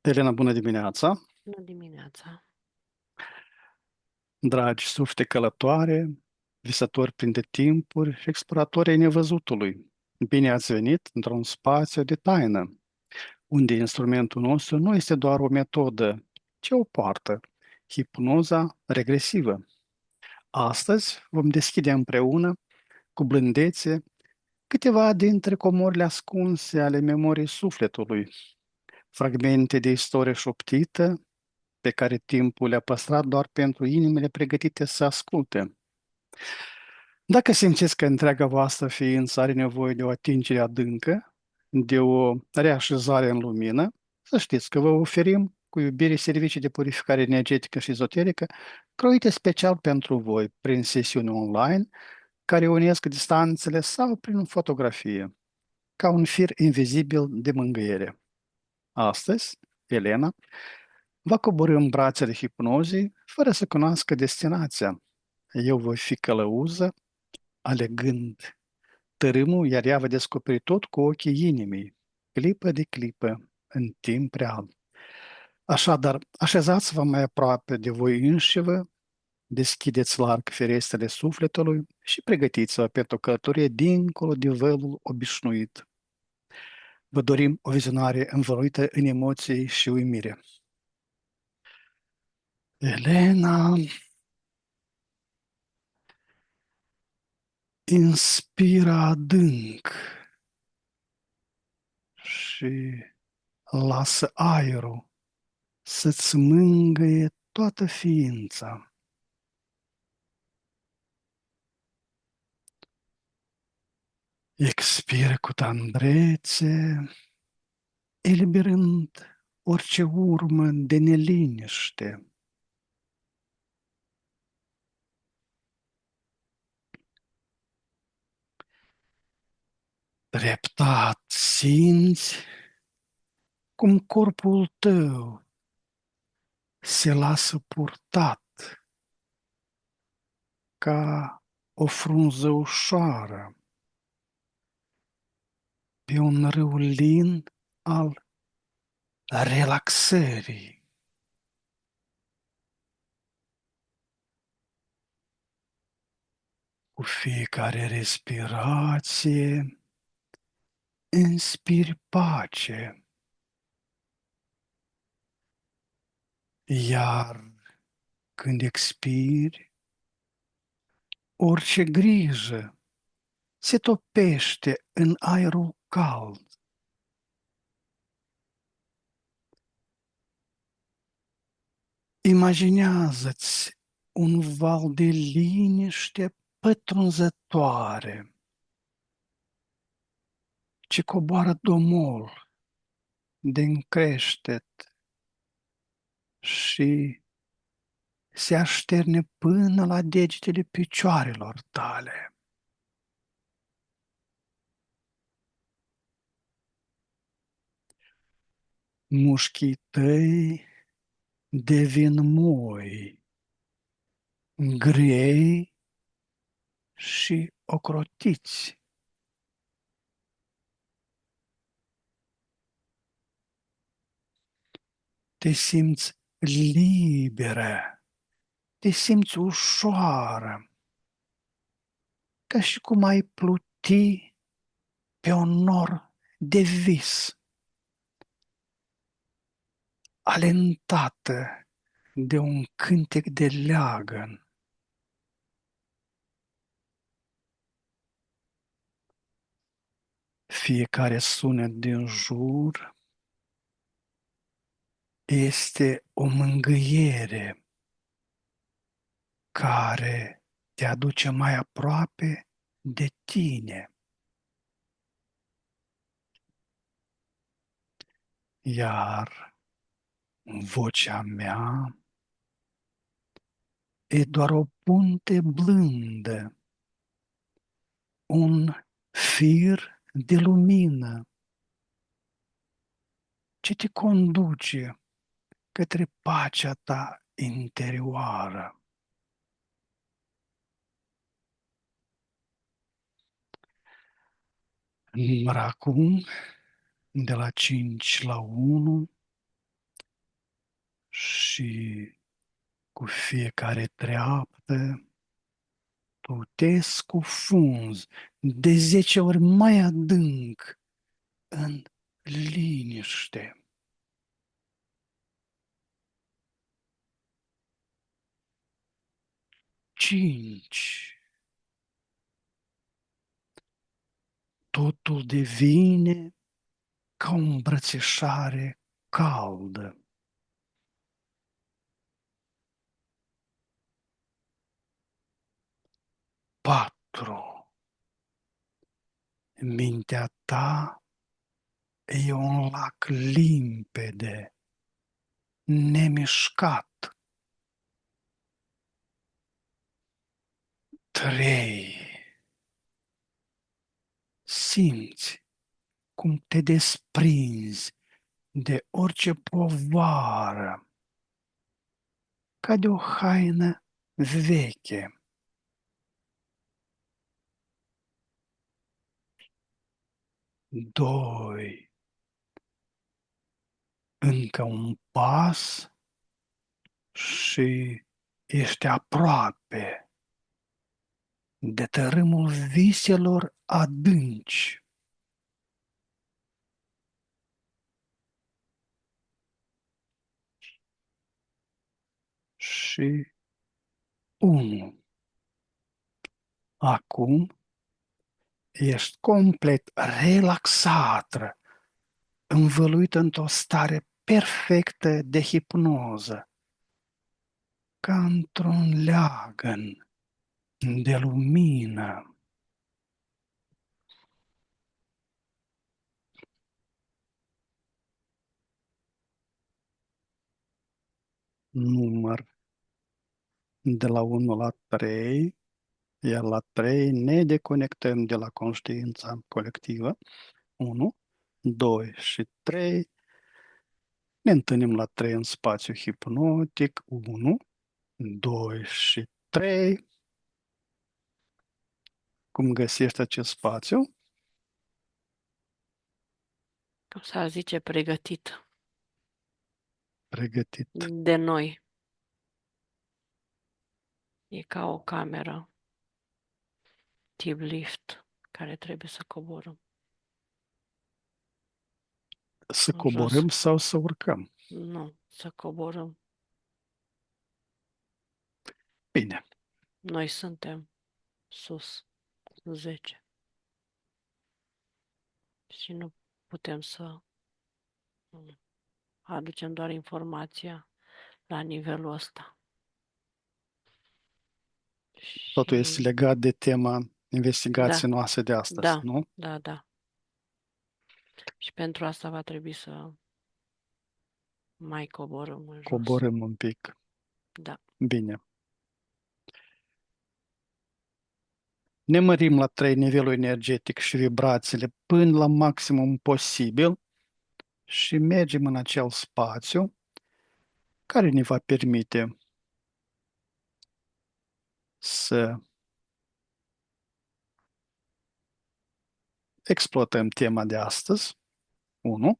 Elena, bună dimineața! Bună dimineața! Dragi suflete călătoare, visători printre timpuri și exploratori ai nevăzutului, bine ați venit într-un spațiu de taină, unde instrumentul nostru nu este doar o metodă, ci o poartă, hipnoza regresivă. Astăzi vom deschide împreună, cu blândețe, câteva dintre comorile ascunse ale memoriei sufletului, fragmente de istorie șoptită pe care timpul le-a păstrat doar pentru inimile pregătite să asculte. Dacă simțiți că întreaga voastră ființă are nevoie de o atingere adâncă, de o reașezare în lumină, să știți că vă oferim cu iubire servicii de purificare energetică și ezoterică croite special pentru voi prin sesiuni online care unesc distanțele sau prin fotografie, ca un fir invizibil de mângâiere. Astăzi, Elena va coborî în brațele hipnozii fără să cunoască destinația. Eu voi fi călăuză, alegând tărâmul, iar ea va descoperi tot cu ochii inimii, clipă de clipă, în timp real. Așadar, așezați-vă mai aproape de voi înșivă, deschideți larg ferestrele sufletului și pregătiți-vă pentru o călătorie dincolo de vălul obișnuit. Vă dorim o vizionare învăluită în emoții și uimire. Elena, inspira adânc și lasă aerul să-ți mângâie toată ființa. Expiră cu tandrețe, eliberând orice urmă de neliniște. Treptat simți cum corpul tău se lasă purtat ca o frunză ușoară pe un râu lin al relaxării. Cu fiecare respirație inspiri pace, iar când expiri, orice grijă se topește în aerul cald. Imaginează-ți un val de liniște pătrunzătoare ce coboară domol din creștet și se așterne până la degetele picioarelor tale. Mușchii tăi devin moi, grei și ocrotiți. Te simți liberă, te simți ușoară, ca și cum ai pluti pe un nor de vis, alentată de un cântec de leagăn. Fiecare sunet din jur este o mângâiere care te aduce mai aproape de tine. Iar vocea mea e doar o punte blândă, un fir de lumină ce te conduce către pacea ta interioară. Număr acum, de la 5 la 1, Și cu fiecare treaptă tu te scufunzi de 10 ori mai adânc în liniște. 5. Totul devine ca o îmbrățișare caldă. 4. Mintea ta e un lac limpede, nemișcat. 3. Simți cum te desprinzi de orice povară, ca de o haină veche. 2. Încă un pas și ești aproape de tărâmul viselor adânci. Și 1. Acum ești complet relaxată, învăluită într-o stare perfectă de hipnoză, ca într-un leagăn de lumină. Număr de la 1 la 3, iar la 3 ne deconectăm de la conștiința colectivă. 1, 2 și 3. Ne întâlnim la 3 în spațiu hipnotic. 1, 2 și 3. Cum găsești acest spațiu? Cum s-ar zice, pregătit Pregătit. de noi. E ca o cameră tip lift care trebuie să coborâm Să în jos. coborâm sau să urcăm? Nu, să coborâm. Bine. Noi suntem sus, 10. Și nu putem să aducem doar informația la nivelul ăsta. Totul este Și legat de tema da, investigației noastre de astăzi, da, nu? da, da. Și pentru asta va trebui să mai coborâm în jos. Coborâm un pic. Da. Bine. Ne mărim la 3 nivelul energetic și vibrațiile până la maximum posibil și mergem în acel spațiu care ne va permite să exploatăm tema de astăzi. 1,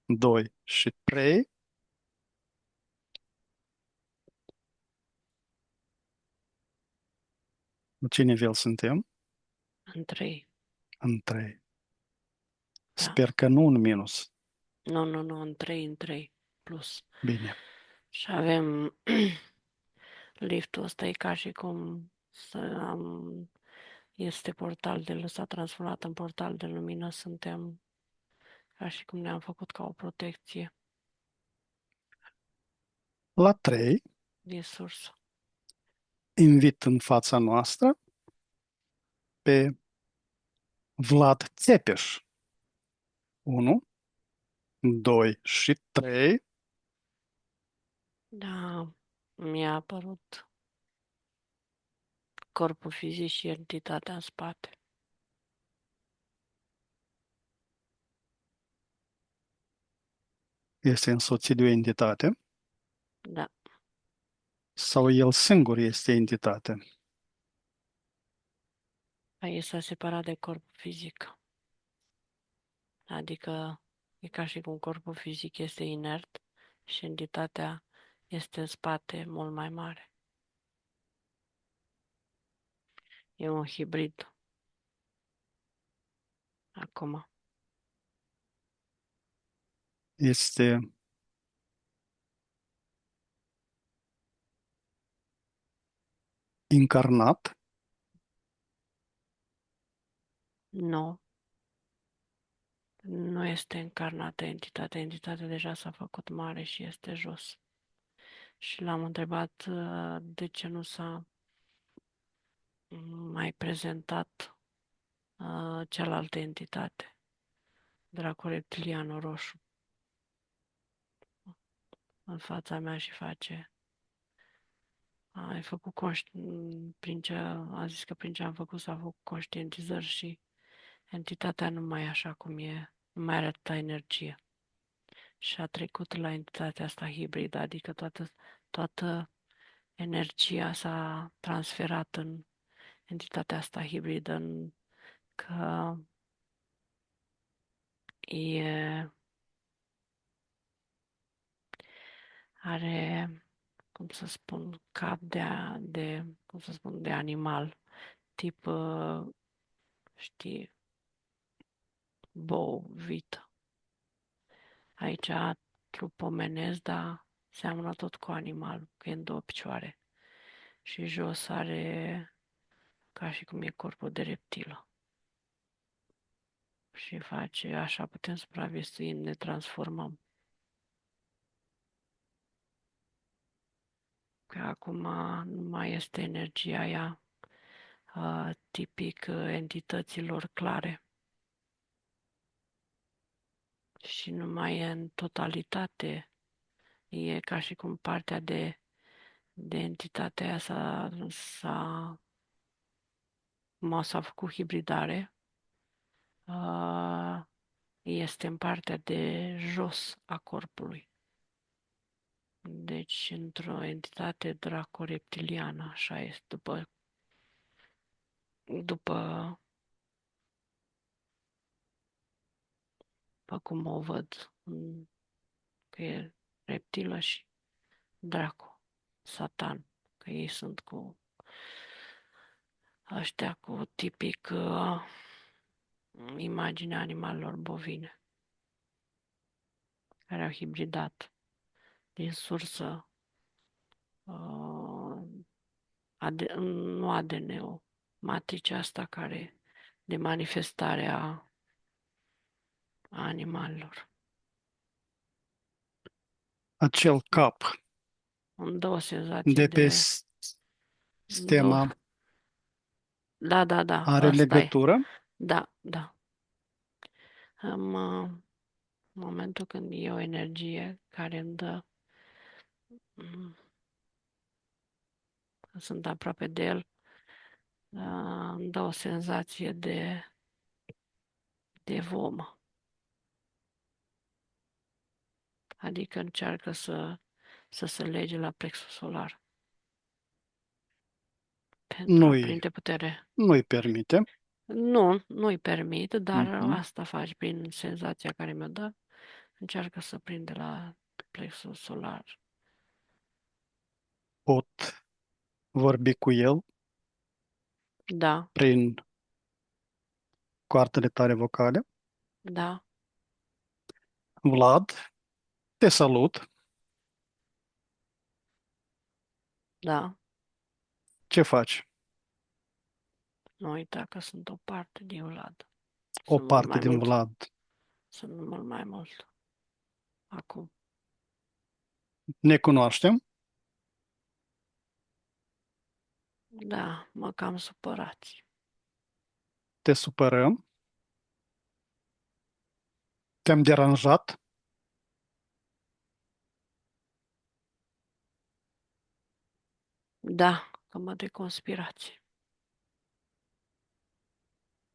2 și 3. În ce nivel suntem? În 3. În 3. Da. Sper că nu în minus. Nu, nu, nu, în 3 plus. Bine. Și avem liftul ăsta, e ca și cum este portal s-a transformat în portal de lumină, suntem ca și cum ne-am făcut ca o protecție La 3, din sursă. invit în fața noastră pe Vlad Țepeș. 1, 2 și 3. Da, mi-a apărut corpul fizic și entitatea în spate. Este însoțit de o entitate Da, sau el singur este entitate? aici s-a separat de corpul fizic. Adică e ca și cum corpul fizic este inert și entitatea este în spate mult mai mare. E un hibrid acum. Este incarnat, Nu, nu este încarnată entitatea. Entitatea deja s-a făcut mare și este jos. Și l-am întrebat de ce nu s-a mai prezentat cealaltă entitate, dracul reptilianul roșu, în fața mea și face. Ai făcut prin ce a zis că prin ce am făcut s-a făcut conștientizări și entitatea nu mai e așa cum e, nu mai are atâta energie. Și a trecut la entitatea asta hibridă, adică toată energia s-a transferat în entitatea asta hibridă, că e, are, cum să spun, cap cum să spun, de animal, tip, știi, bou, vită. Aici trup omenesc, dar seamănă tot cu animal, că e în două picioare. Și jos are ca și cum e corpul de reptilă. Și face, așa putem supraviețui, ne transformăm. Că acum nu mai este energia aia tipic entităților clare. Și nu mai e în totalitate. E ca și cum partea de entitatea aia s-a făcut hibridare. Este în partea de jos a corpului. Deci, într-o entitate draco-reptiliană, așa este, după cum o văd, că e reptilă și draco, satan, că ei sunt cu ăștia cu tipic imaginea animalelor bovine, care au hibridat din sursă uh, nu ADN-ul, matricea asta care de manifestare a animalelor. acel cap Îmi dă o senzație de pe îmi dă o- stema Da, are ăsta e. legătură? Da. În momentul când e o energie care îmi dă, mm, sunt aproape de el, îmi dă o senzație de vomă. Adică încearcă să se lege la plexul solar pentru a Nu-i, prinde putere. nu-i permite. Nu-i permit, dar Mhm. asta faci prin senzația care mi-o dă. Încearcă să prinde la plexul solar. Pot vorbi cu el Da, prin coartele tale vocale. da, Vlad, te salut. da. Ce faci? Nu uita că sunt o parte din Vlad. O Sunt mult parte mai din mult. Vlad. Sunt mult mai mult. Acum. Ne cunoaștem? Da, mă cam supărați. Te supărăm? Te-am deranjat? Da, că mă de conspirație.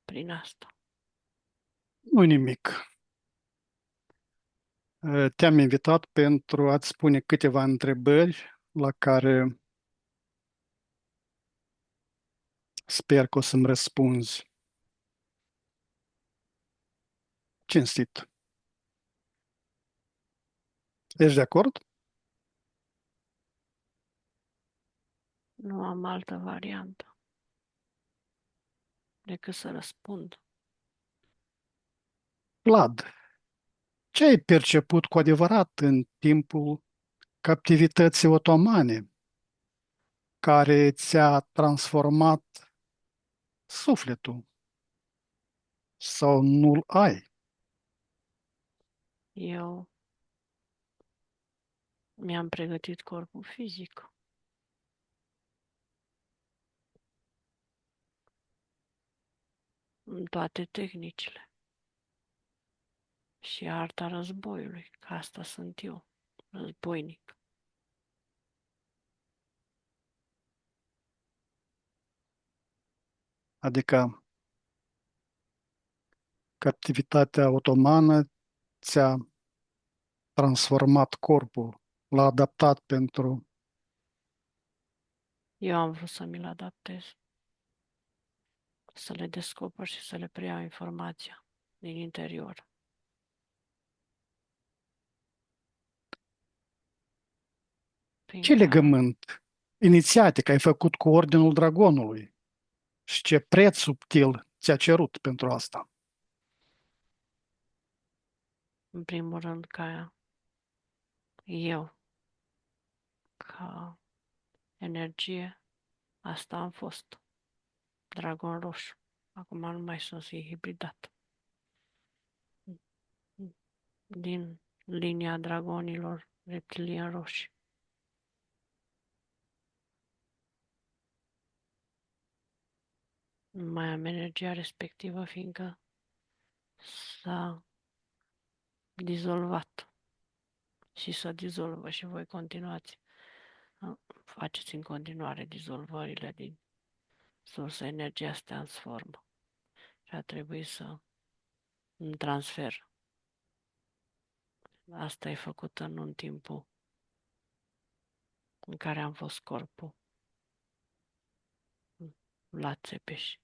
Prin asta. Nu nimic. Te-am invitat pentru a-ți spune câteva întrebări la care sper că o să-mi răspunzi cinstit. Ești de acord? Nu am altă variantă decât să răspund. Vlad, ce ai perceput cu adevărat în timpul captivității otomane, care ți-a transformat sufletul sau nu-l ai? Eu mi-am pregătit corpul fizic în toate tehnicile și arta războiului, că asta sunt eu, războinic. Adică captivitatea otomană ți-a transformat corpul, l-a adaptat pentru... Eu am vrut să mi-l adaptez, să le descoper și să le preiau informația din interior. Ce Fiindcă, legământ inițiatic ai făcut cu Ordinul Dragonului și ce preț subtil ți-a cerut pentru asta? în primul rând, eu, ca energie, asta am fost. Dragon roșu. Acum nu mai sunt hibridat. Din linia dragonilor reptilieni roșii. Nu mai am energia respectivă, fiindcă s-a dizolvat și s-a dizolvă și voi continuați. Faceți în continuare dizolvările din sursă, energia se transformă și a trebuit să îmi transfer. Asta e făcută în timpul în care am fost corpul la Țepeș.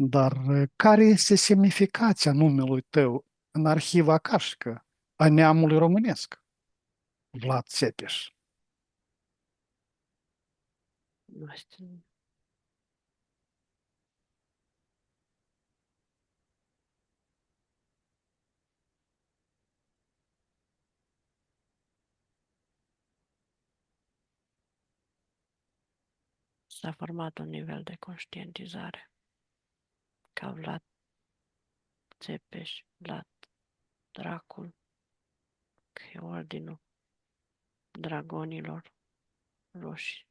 Dar care este semnificația numelui tău în arhiva cașcă a neamului românesc? Vlad Țepeș. Nu știu, s-a format un nivel de conștientizare ca Vlad Țepeș, Vlad Dracul, că e ordinul dragonilor roșii.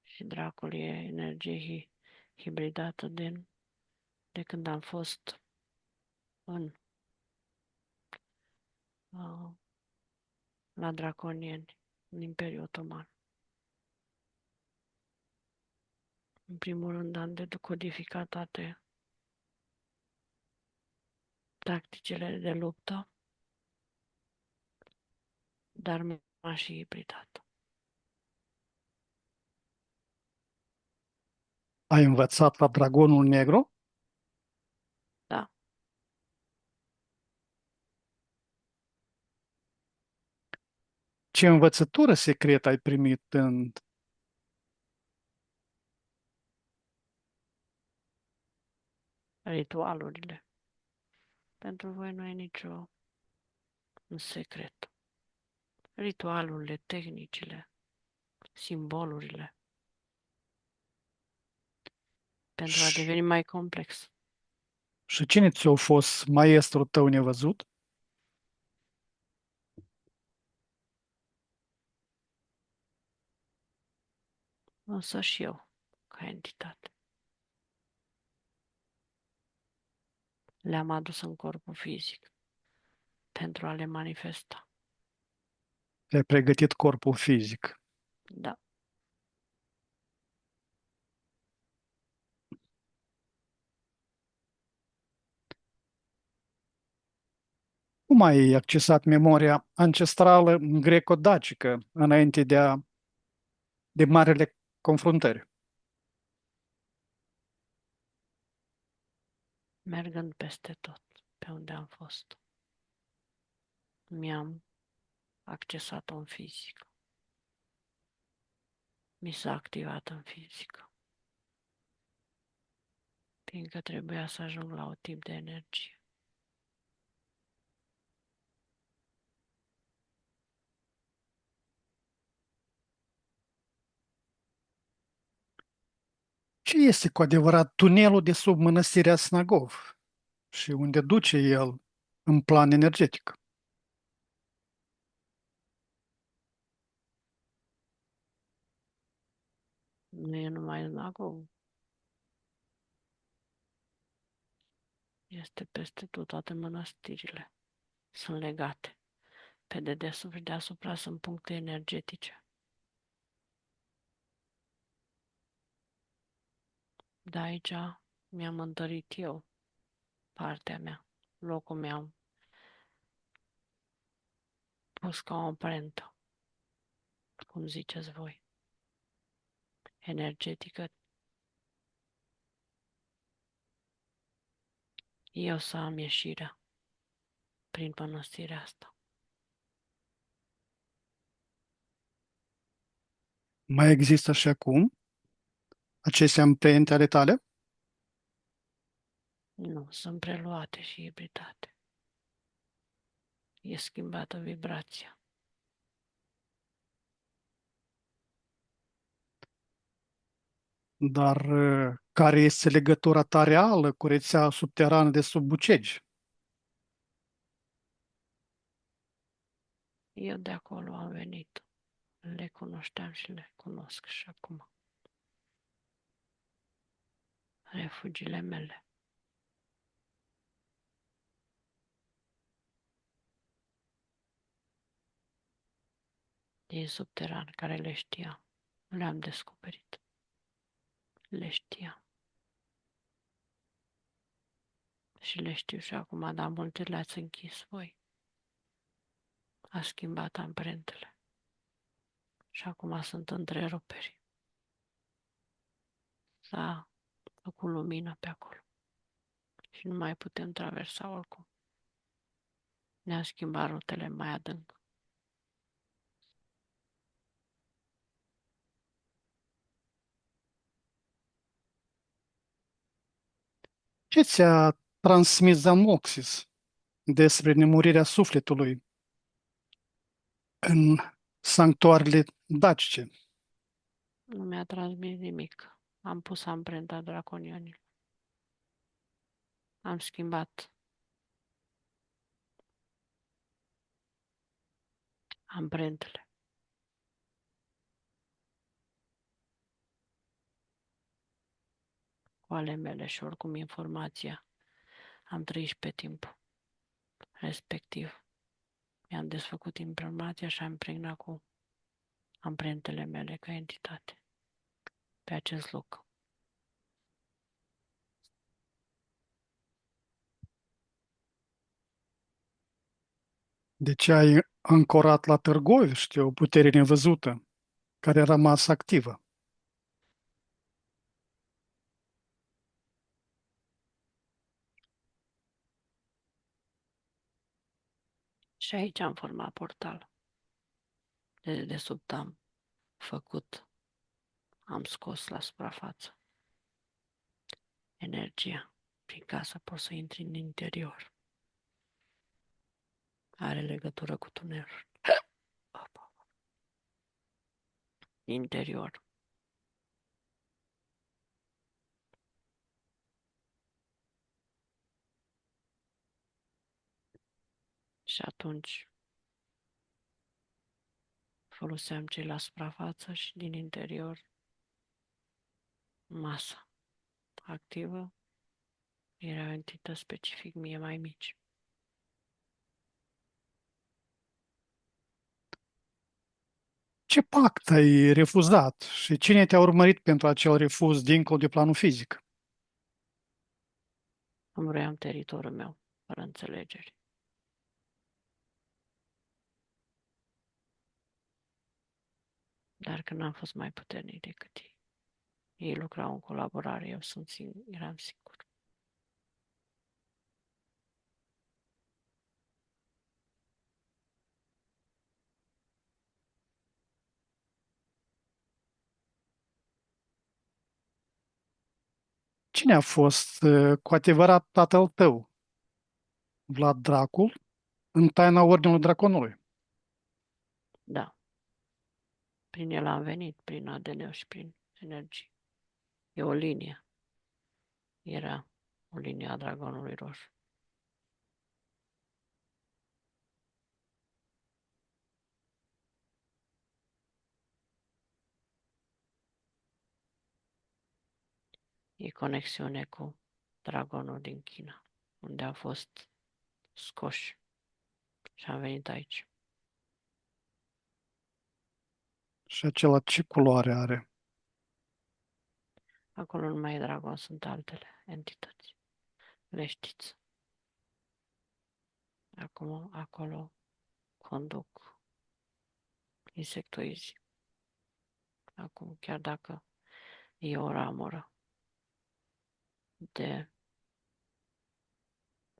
Și dracul e energie hibridată de când am fost în, uh, la draconieni, în Imperiul Otoman. În primul rând am decodificat toate tacticile de luptă, dar m-a și hibridat. Ai învățat la Dragonul Negru? Da, Ce învățătură secretă ai primit în... ritualurile. Pentru voi nu e nicio un secret. Ritualurile, tehnicile, simbolurile, pentru a Și, deveni mai complex. și cine ți-a fost maestrul tău nevăzut? Însă și eu, ca entitate, le-am adus în corpul fizic pentru a le manifesta. Te-ai pregătit corpul fizic. Da, Cum ai accesat memoria ancestrală greco-dacică înainte de marele confruntări? mergând peste tot, pe pe unde am fost. Mi-am accesat-o în fizică. Mi s-a activat în fizică. Fiindcă trebuia să ajung la un tip de energie. Ce este cu adevărat tunelul de sub mănăstirea Snagov și unde duce el în plan energetic? Nu e numai în Nagov. Este peste tot, toate mănăstirile sunt legate. Pe dedesubt și deasupra sunt puncte energetice. De aici mi-am întărit eu partea mea. Locul meu pus ca o amprentă, cum ziceți voi, energetică. Eu să am ieșirea prin mănăstirea asta. Mai există și acum aceste amprente ale tale? Nu, sunt preluate și ibridate. E schimbată vibrația. Dar care este legătura ta reală cu rețeaua subterană de sub Bucegi? Eu de acolo am venit. Le cunoșteam și le cunosc și acum. Refugiile mele. Din subteran, care le știam. Le-am descoperit. Le știam. Și le știu și acum, dar multe le-ați închis voi. A schimbat amprentele. Și acum sunt întreruperi. S-a făcut lumină pe acolo. Și nu mai putem traversa oricum. Ne-a schimbat rutele mai adânc. Ce ți-a transmis Zamoxis despre nemurirea sufletului în sanctuarele dacice? Nu mi-a transmis nimic. Am pus amprenta draconionilor. Am schimbat amprentele. Cu ale mele și oricum informația am trăit și pe timp respectiv. Mi-am desfăcut informația și am impregnat cu amprentele mele ca entitate pe acest loc. De ce ai ancorat la Târgoviște o putere nevăzută care a rămas activă? Și aici am format portal. De sub am făcut, am scos la suprafață energia prin ca să poți să intri în interior. Are legătură cu tunelul. Interior. Și atunci foloseam cei la suprafață și din interior masa activă era entități specific mie mai mici. Ce pact ai refuzat și cine te-a urmărit pentru acel refuz dincolo de planul fizic? Îmi vroiam teritoriul meu, fără înțelegeri. Dar când am fost mai puternic decât ei. Ei lucrau în colaborare, eu eram singur. Cine a fost cu adevărat tatăl tău, Vlad Dracul, în taina Ordinului Draconului? Da, prin el am venit, prin ADN și prin energie. E o linie. Era o linie a dragonului roșu. E conexiune cu dragonul din China, unde a fost scoși și am venit aici. Și acela ce culoare are? Acolo nu mai e dragon, sunt altele entități. Le știți. Acum, acolo conduc insectoizii. Acum, chiar dacă e o ramură de,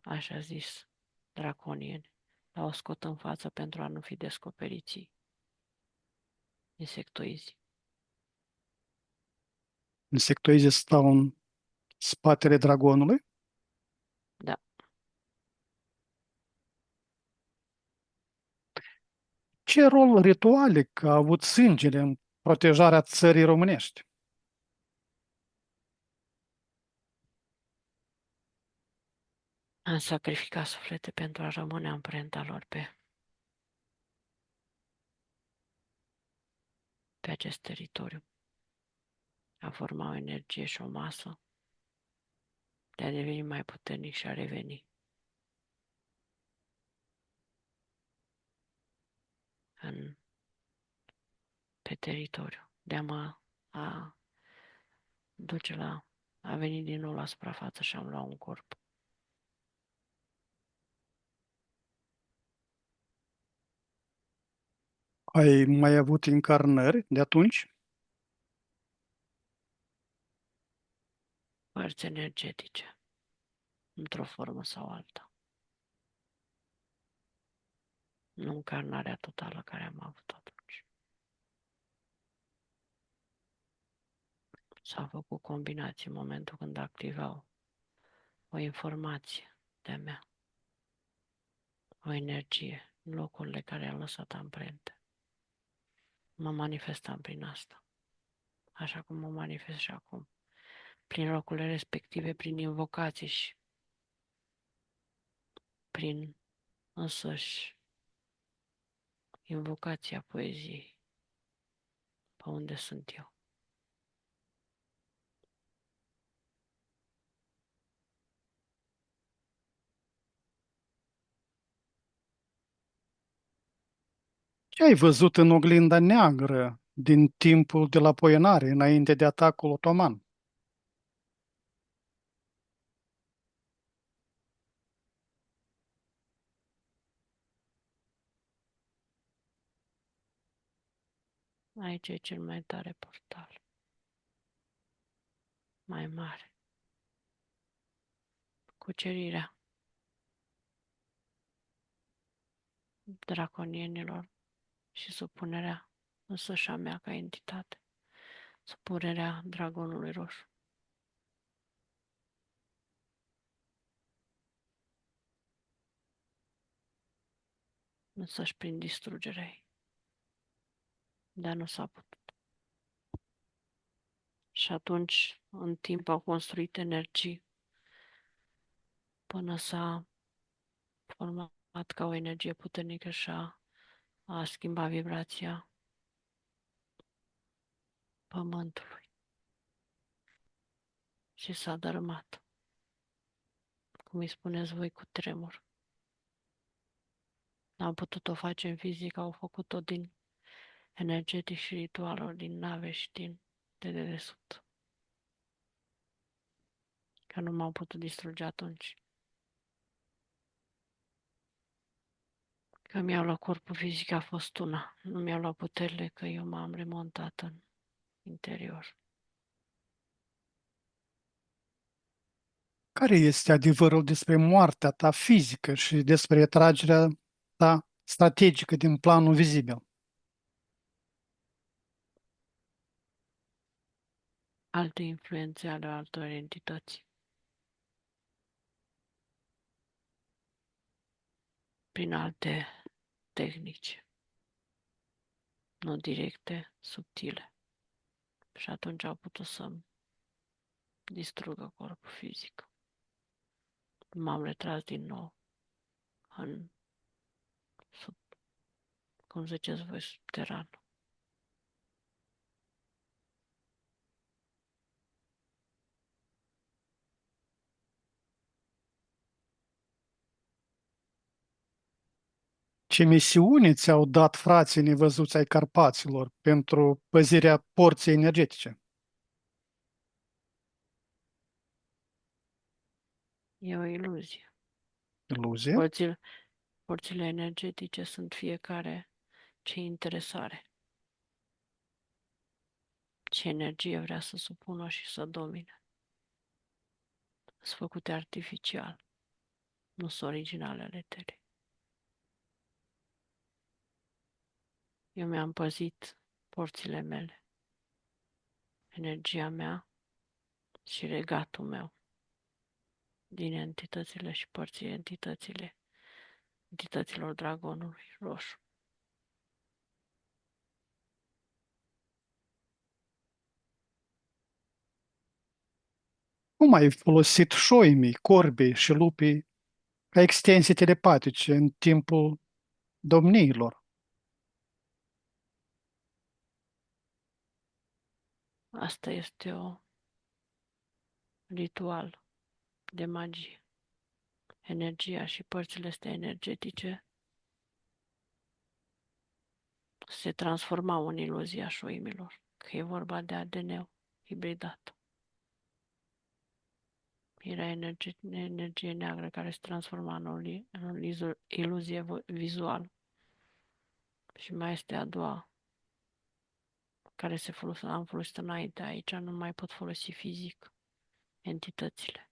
așa zis, draconieni, dar o scot în față pentru a nu fi descoperiți insectoizii. Insectoizii stau în spatele dragonului? Da, Ce rol ritualic a avut sângele în protejarea țării românești? am sacrificat suflete pentru a rămâne amprenta lor pe acest teritoriu. A forma o energie și o masă de a deveni mai puternic și a reveni în, pe teritoriu, de a duce a venit din nou la suprafață și am luat un corp. Ai mai avut încarnări de atunci? Părți energetice, într-o formă sau alta. Nu încarnarea totală care am avut atunci. S-au făcut combinații în momentul când activau o informație de-a mea, o energie, în locurile care au lăsat amprente. Mă manifestam prin asta, așa cum mă manifest și acum, prin locurile respective, prin invocații și prin însăși invocația poeziei, pe unde sunt eu. Ce ai văzut în oglinda neagră din timpul de la Poienare, înainte de atacul otoman? Aici e cel mai tare portal, mai mare, cucerirea draconienilor și supunerea însăși a mea ca entitate, supunerea dragonului roșu. Însăși prin distrugerea ei. Dar nu s-a putut. Și atunci, în timp, au construit energii până s-a format ca o energie puternică și a schimbat vibrația pământului și s-a dărâmat, cum îi spuneți voi, cu tremur. N-am putut-o face în fizică, au făcut-o din energetic și ritualul, din nave și de dedesubt. Că nu m-au putut distruge atunci. Că mi-au luat corpul fizic a fost una. Nu mi-au luat puterile că eu m-am remontat în interior. Care este adevărul despre moartea ta fizică și despre retragerea ta strategică din planul vizibil? alte influențe ale altor entități. Prin alte tehnici, nu directe, subtile. Și atunci au putut să-mi distrugă corpul fizic. M-am retras din nou în, sub, cum ziceți voi, subteran. Ce misiune ți-au dat frații nevăzuți ai Carpaților pentru păzirea porții energetice? E o iluzie. Iluzie? Porțile energetice sunt fiecare ce interesare, ce energie vrea să supună și să domine. Sunt făcute artificial, nu sunt originale ale tale. Eu mi-am păzit porțile mele, energia mea și regatul meu din entitățile și părțile entităților dragonului roșu. Cum ai folosit șoimii, corbii și lupii ca extensii telepatice în timpul domniilor? Asta este o ritual de magie. Energia și părțile astea energetice se transformau în iluzia șoimilor, că e vorba de ADN hibridat. Era energie neagră care se transforma în o iluzie vizuală. Și mai este a doua, care am folosit înainte. Aici nu mai pot folosi fizic entitățile.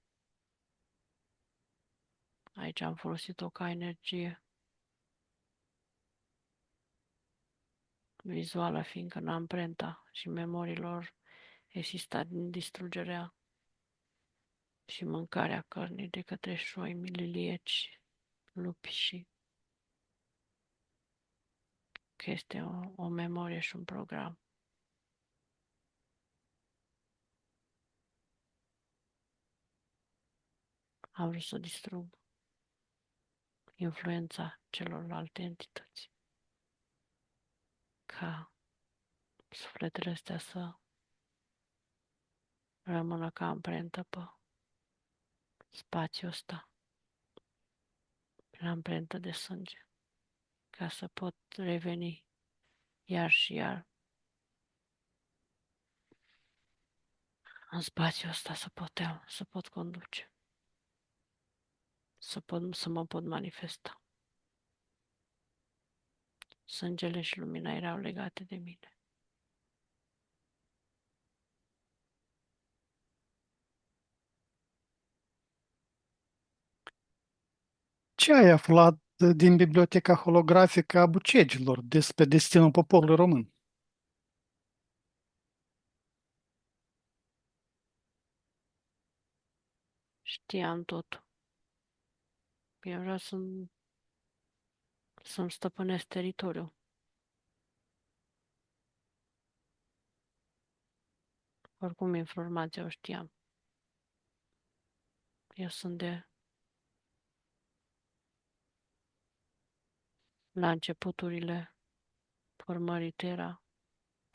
Aici am folosit-o ca energie vizuală, fiindcă în amprenta și memoriilor exista din distrugerea și mâncarea cărnii de către șoimi, lilieci, lupi și că este o memorie și un program. Am vrut să distrug influența celorlalte entități, ca sufletele astea să rămână ca amprentă pe spațiul ăsta, la amprentă de sânge, ca să pot reveni iar și iar în spațiul ăsta să pot conduce, să mă pot manifesta. Sângele și lumina erau legate de mine. Ce ai aflat din biblioteca holografică a bucegilor despre destinul poporului român? Știam totul. Eu vreau să-mi stăpânesc teritoriul. Oricum informația o știam. Eu sunt la începuturile formării Terra,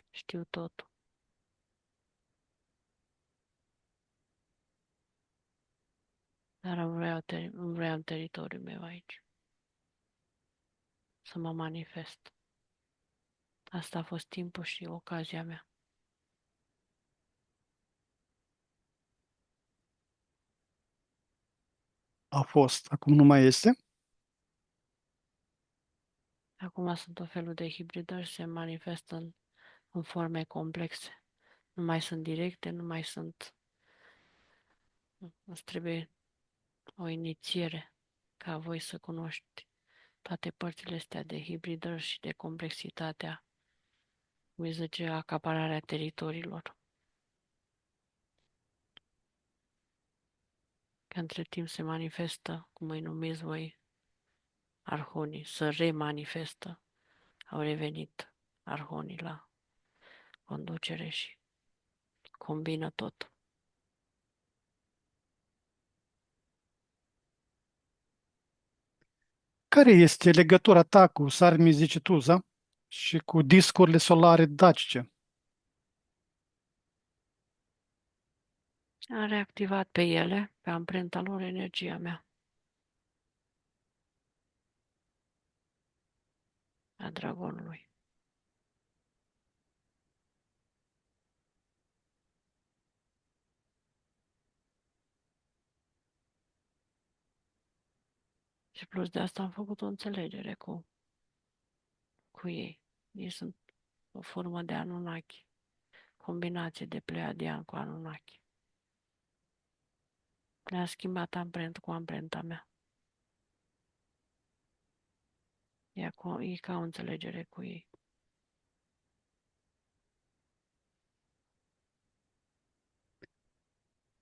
știu totul. Dar îmi vreau teritoriul meu aici. Să mă manifest. Asta a fost timpul și ocazia mea. A fost, acum nu mai este? Acum sunt o felul de hibridări, se manifestă în forme complexe. Nu mai sunt directe, nu mai sunt... Îți trebuie o inițiere ca voi să cunoști toate părțile astea de hibridări și de complexitatea, cum îi zice, acapararea teritoriilor. că între timp se manifestă, cum îi numiți voi, arhonii, să remanifestă. Au revenit arhonii la conducere și combină tot. Care este legătura ta cu Sarmi Zicituza și cu discurile solare dacice? Am reactivat pe ele, pe amprenta lor, energia mea, a dragonului. Și plus de asta am făcut o înțelegere cu ei. Ei sunt o formă de Anunnaki, combinație de Pleiadian cu Anunnaki. Le-a schimbat amprent cu amprenta mea. E ca o înțelegere cu ei.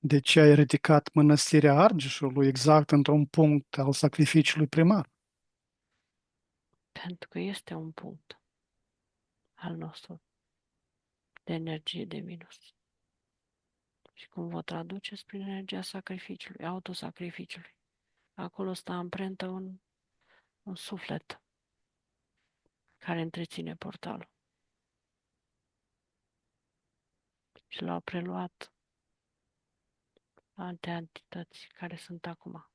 De ce ai ridicat mănăstirea Argeșului exact într-un punct al sacrificiului primar? Pentru că este un punct al nostru de energie de minus. Și cum vă traduceți prin energia sacrificiului, autosacrificiului. Acolo stă amprentă un suflet care întreține portalul. Și l-au preluat alte entități care sunt acum.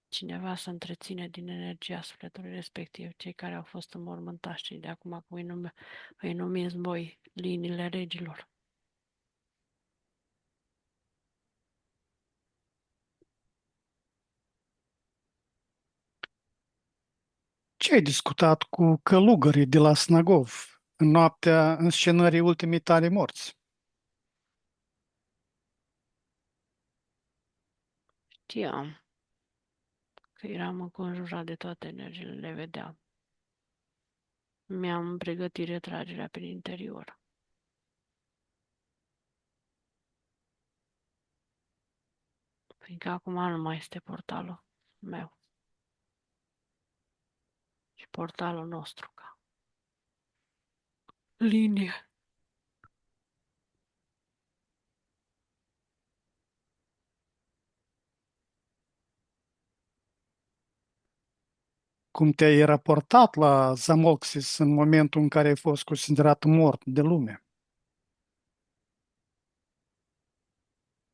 Cineva să întreține din energia sufletului respectiv, cei care au fost înmormântați și de acum îi numiți voi liniile regilor. Ce ai discutat cu călugării de la Snagov în noaptea înscenării ultimii tale morți? Știam că eram înconjurat de toate energiile, le vedeam. Mi-am pregătit retragerea prin interior. Fiindcă acum nu mai este portalul meu și portalul nostru ca linie. Cum te-ai raportat la Zamolxis în momentul în care ai fost considerat mort de lume?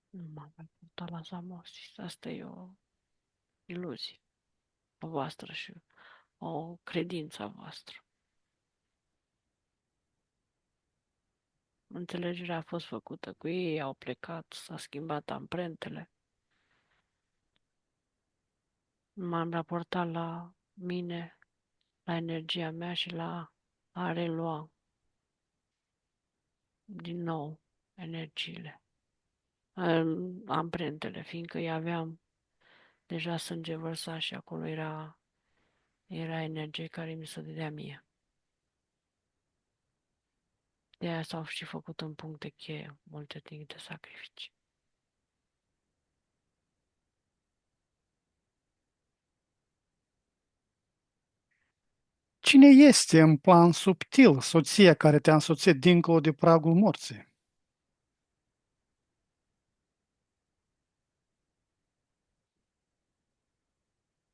Nu m-am mai purtat la Zamosis. Asta e o iluzie a voastră și o credință a voastră. Înțelegerea a fost făcută cu ei, au plecat, s-a schimbat amprentele. M-am raportat la mine, la energia mea și la a relua din nou energiile, amprentele, fiindcă îi aveam deja sânge vărsat și acolo era energie care mi se dădea mie. De aia s-au și făcut în puncte cheie multe timp de sacrificii. Cine este în plan subtil soția care te-a însoțit dincolo de pragul morții?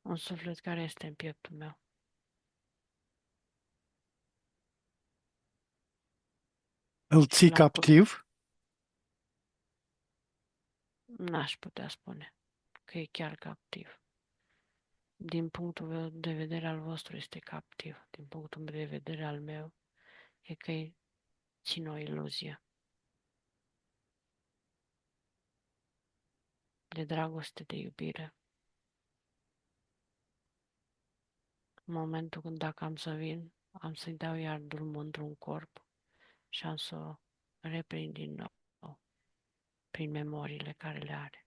Un suflet care este în pieptul meu. Îl ții captiv? N-aș putea spune că e chiar captiv. Din punctul de vedere al vostru este captiv. Din punctul de vedere al meu e că e țin o iluzie de dragoste, de iubire. În momentul când dacă am să vin, am să-i dau iar drumul într-un corp și am să o reprind din nou prin memoriile care le are.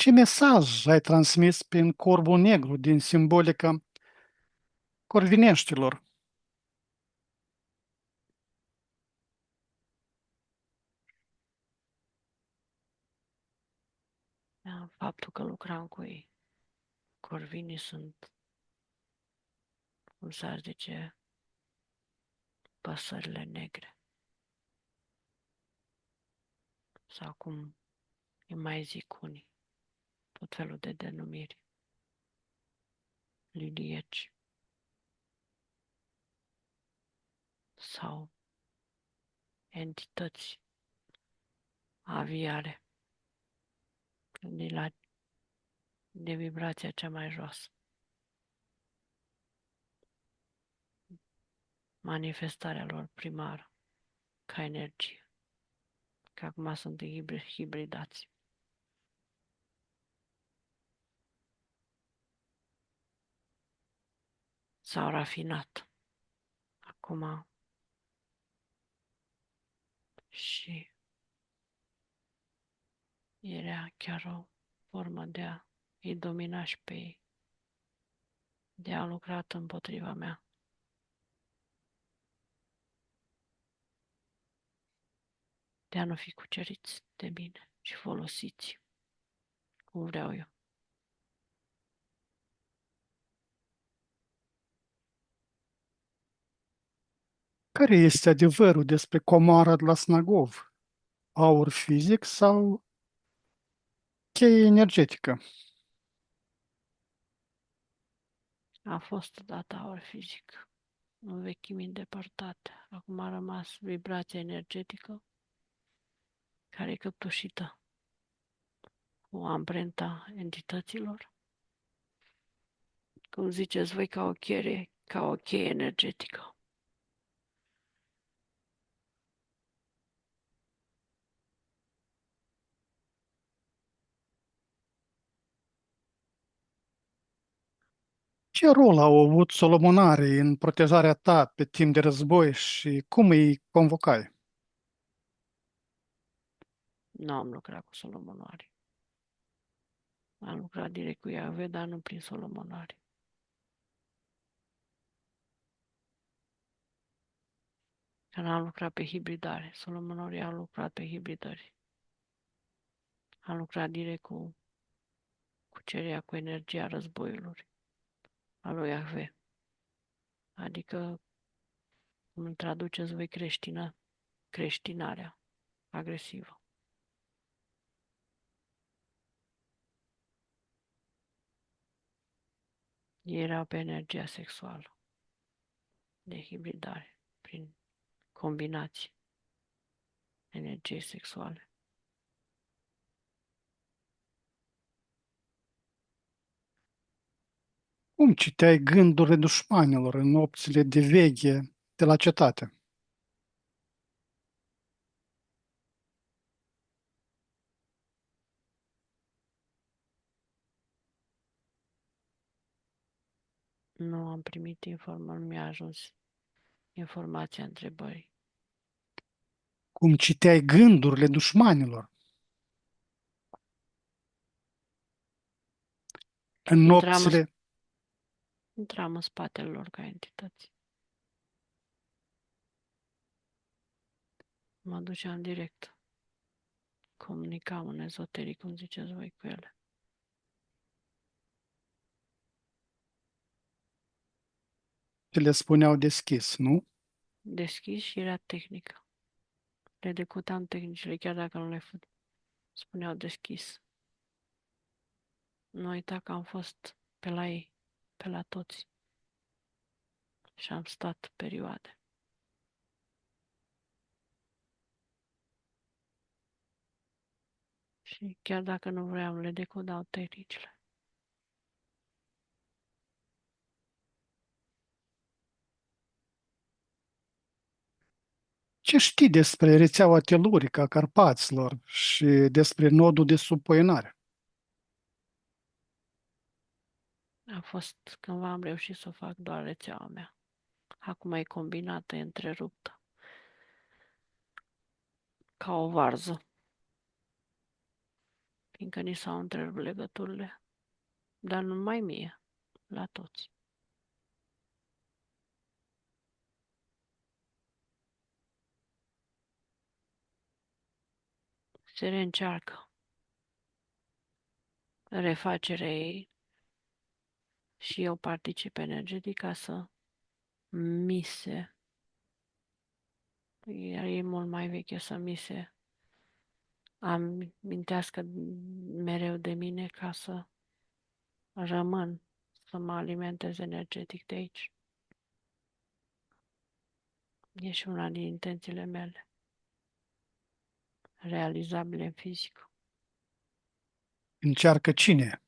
Ce mesaj ai transmis prin corbul negru din simbolica corvineștilor? Faptul că lucram cu ei. Corvinii sunt, cum s-ar zice, păsările negre. Sau cum îi mai zic unii, tot felul de denumiri. Lilieci. Sau entități aviare. De vibrația cea mai joasă. Manifestarea lor primară, ca energie. Că acum sunt hibridați. S-au rafinat. Acum și era chiar o formă de a îi domina și pe ei, de a lucra împotriva mea. De a nu fi cuceriți de bine și folosiți cum vreau eu. Care este adevărul despre comoara de la Snagov? Aur fizic sau cheie energetică? A fost odată aur fizic, în vechimi îndepărtate. Acum a rămas vibrația energetică care e căptușită cu amprenta entităților. Cum ziceți voi, ca o cheie energetică. Ce rol au avut solomonarii în protejarea ta pe timp de război și cum îi convocai? Nu am lucrat cu solomonari. Am lucrat direct cu Iahve, dar nu prin solomonari. Că n-am lucrat pe hibridare. Solomonorii au lucrat pe hibridări. Am lucrat direct cu cuceria, cu energia războiului a lui Iahve. Adică, cum îl traduceți voi, creștinarea agresivă. Ei erau pe energia sexuală de hibridare, prin combinații energiei sexuale. Cum citeai gândurile dușmanilor în nopțile de veche de la cetate? Nu am primit informații, nu mi-a ajuns informația întrebării. Cum citeai gândurile dușmanilor în Intram în, nopțile? intram în spatele lor ca entități. Mă duceam direct. Comunicam în ezoteric, cum ziceți voi, cu ele. Ce le spuneau deschis, nu? Deschis și era tehnică. Le decutam tehnicile, chiar dacă nu le spuneau deschis. Nu uita că am fost pe la ei, pe la toți. Și am stat perioade. Și chiar dacă nu vreau, le decodau tehnicile. Ce știi despre rețeaua telurică a Carpaților și despre nodul de subpoenare? A fost cândva am reușit să o fac doar rețeaua mea. Acum e combinată, e întreruptă. Ca o varză. fiindcă ni s-au întrerupt legăturile, dar nu numai mie, la toți. Se reîncearcă refacerea ei și eu particip energetic ca să mise, iar e mult mai veche să mise, amintească mereu de mine ca să rămân, să mă alimentez energetic de aici. E și una din intențiile mele, realizabile în fizică. Încearcă cine?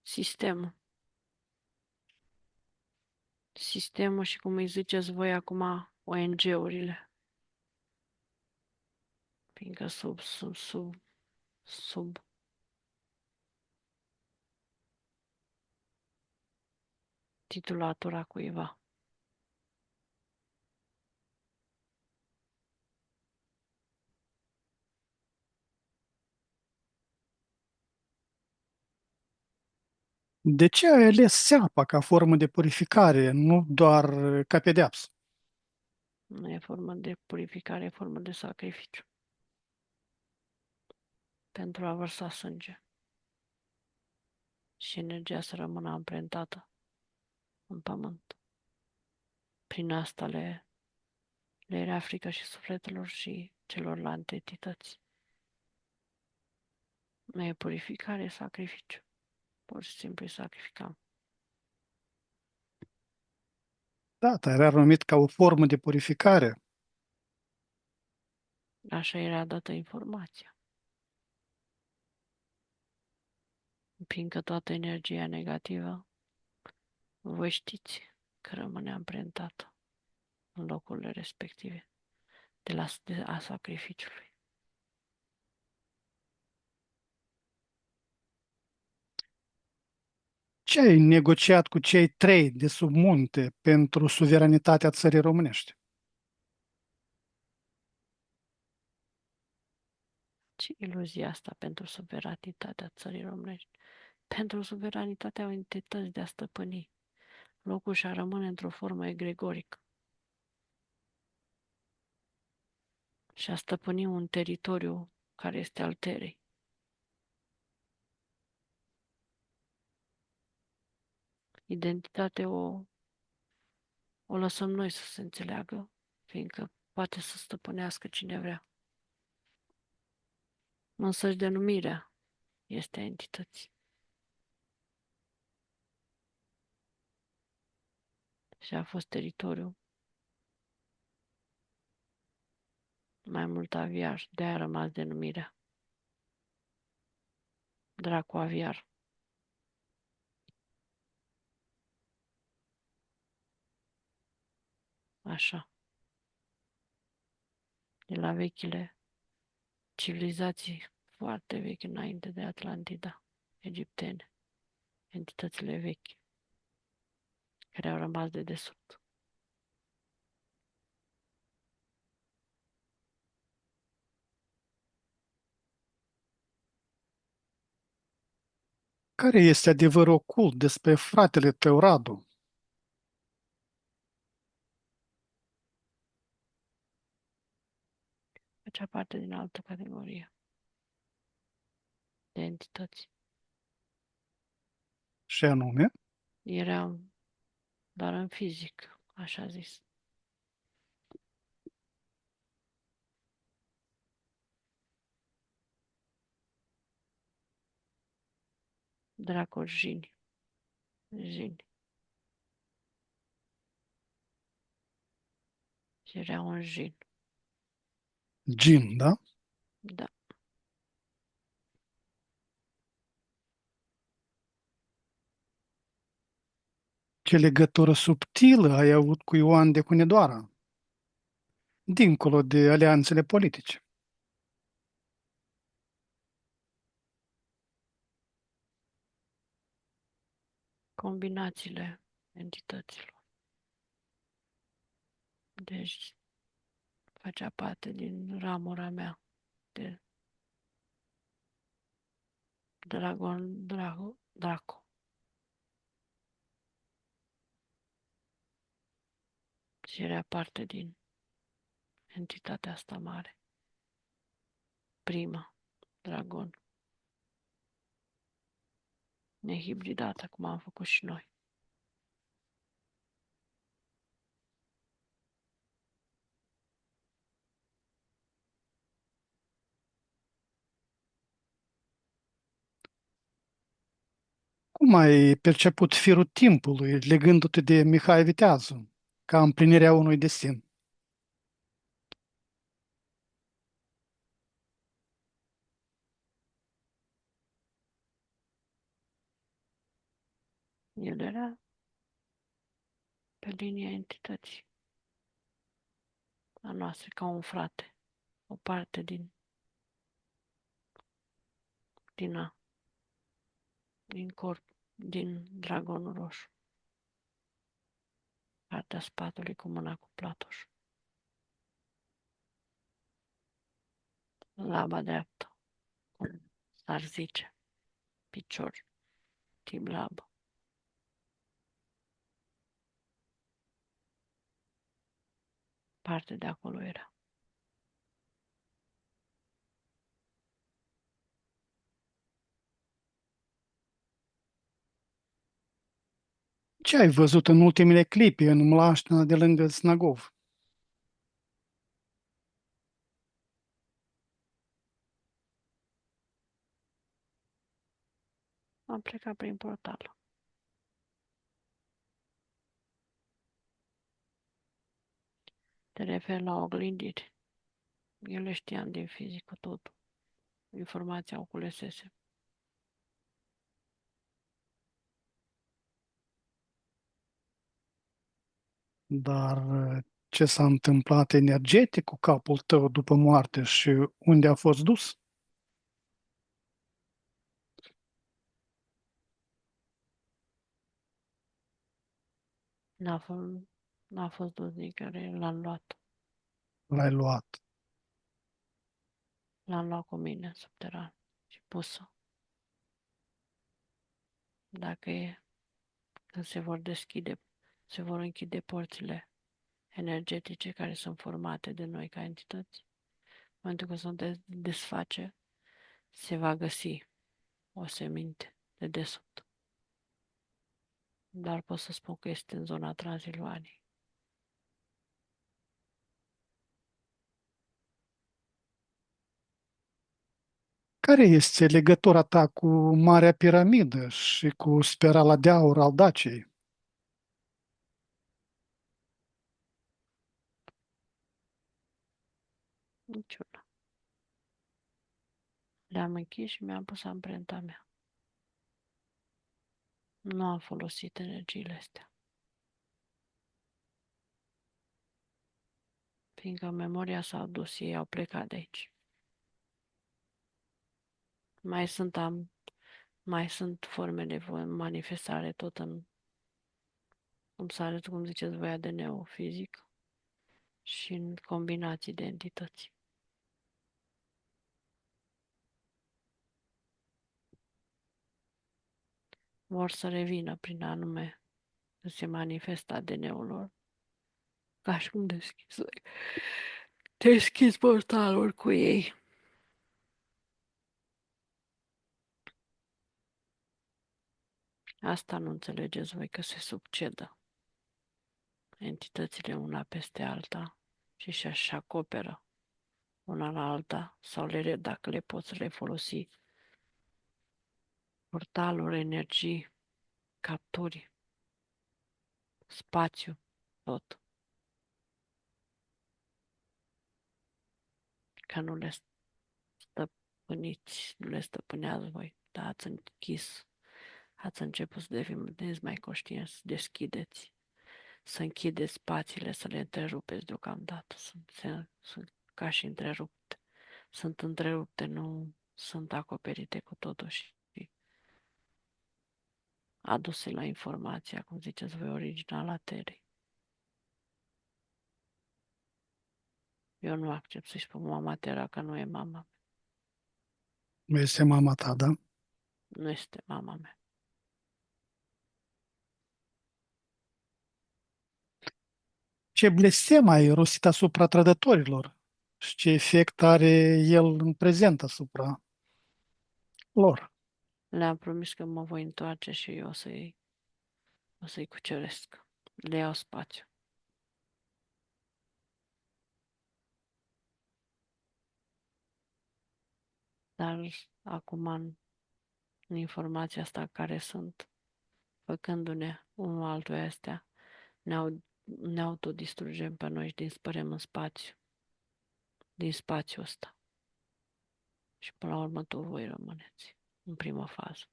Sistemul. Sistemul și cum îi ziceți voi acum, ONG-urile. Fiindcă sub titulatura cuiva. De ce ai ales seapa ca formă de purificare, nu doar ca pedeapsă? Nu e formă de purificare, e formă de sacrificiu. Pentru a vărsa sânge. Și energia să rămână amprentată în pământ. Prin asta le era frică și sufletelor și celorlalte entități. Nu e purificare, e sacrificiu. Pur și simplu îi sacrificam. Da, dar era numit ca o formă de purificare. Așa era dată informația. Fiindcă toată energia negativă, voi știți că rămâne amprentată în locurile respective a sacrificiului. Ce ai negociat cu cei trei de sub munte pentru suveranitatea țării românești? Ce iluzia asta pentru suveranitatea țării românești? Pentru suveranitatea entității de a stăpâni locul și a rămâne într-o formă egregorică și a stăpâni un teritoriu care este al terei. Identitatea o lăsăm noi să se înțeleagă, fiindcă poate să stăpânească cine vrea. Însăși denumirea este a entității. Și a fost teritoriu mai mult aviar, de-aia a rămas denumirea. Dracu aviar. Așa. De la vechile civilizații foarte vechi înainte de Atlantida, egiptene, entitățile vechi, care au rămas de desubt. Care este adevărul ocult despre fratele tău Radu? Făcea parte din altă categorie de entități. Și anume, Era doar în fizic, așa zis. Dracul Jini. Jini. Și era un jin. Gin, da? Da. Ce legătură subtilă ai avut cu Ioan de Hunedoara, dincolo de alianțele politice? Combinațiile entităților. Deci făcea parte din ramura mea de Draco. Și era parte din entitatea asta mare. Prima, Dragon. Nehibridată, cum am făcut și noi. Cum ai perceput firul timpului legându-te de Mihai Viteazu, ca împlinirea unui destin? El era pe linia entității a noastră, ca un frate, o parte din din corp, din dragonul roșu. Partea spatului cu mâna cu platoș. Laba dreaptă, cum s-ar zice, picior, tip labă. Parte de acolo era. Ce ai văzut în ultimele clipe în mlaștina de lângă Snagov? Am plecat prin portal. Te referi la oglindiri. Eu le știam din fizică totul. Informația o culesese. Dar ce s-a întâmplat energetic cu capul tău după moarte și unde a fost dus? N-a fost, n-a fost dus nicăieri, l-am luat. L-ai luat. L-am luat cu mine în subteran și pusă. Dacă e, când se vor închide porțile energetice care sunt formate de noi ca entități, în momentul când se desface, se va găsi o seminte de desubt. Dar pot să spun că este în zona Transilvaniei. Care este legătura ta cu Marea Piramidă și cu spirala de aur al Daciei? Niciuna. Le-am închis și mi-am pus amprenta mea. Nu am folosit energiile astea. Fiindcă memoria s-a dus, ei au plecat de aici. Mai sunt forme de manifestare tot în, cum ziceți voi, ADN-ul fizic și în combinații de entități. Vor să revină prin anume să se manifestă ADN-ul lor, ca și cum deschizi portalul cu ei. Asta nu înțelegeți voi, că se succedă entitățile una peste alta și așa acoperă una la alta sau dacă le poți refolosi. Portaluri, energii, capturi, spațiu, tot. Că nu le stăpâniți, nu le stăpânează voi, dar ați închis, ați început să deveniți mai conștienți, să deschideți, să închideți spațiile, să le întrerupeți deocamdată, sunt ca și întrerupte. Sunt întrerupte, nu sunt acoperite cu totul și aduse la informația, cum ziceți voi, originală a Terei. Eu nu accept să-i spun mama Tera, că nu e mama. Nu este mama ta, da? Nu este mama mea. Ce blestem ai rostit asupra trădătorilor și ce efect are el în prezent asupra lor. Le-am promis că mă voi întoarce și eu o să-i cuceresc. Le iau spațiu. Dar acum, în informația asta care sunt, făcându-ne unul altuia astea, ne autodistrugem pe noi și dispărem în spațiu, din spațiul ăsta. Și până la urmă tu voi rămâneți în prima fază.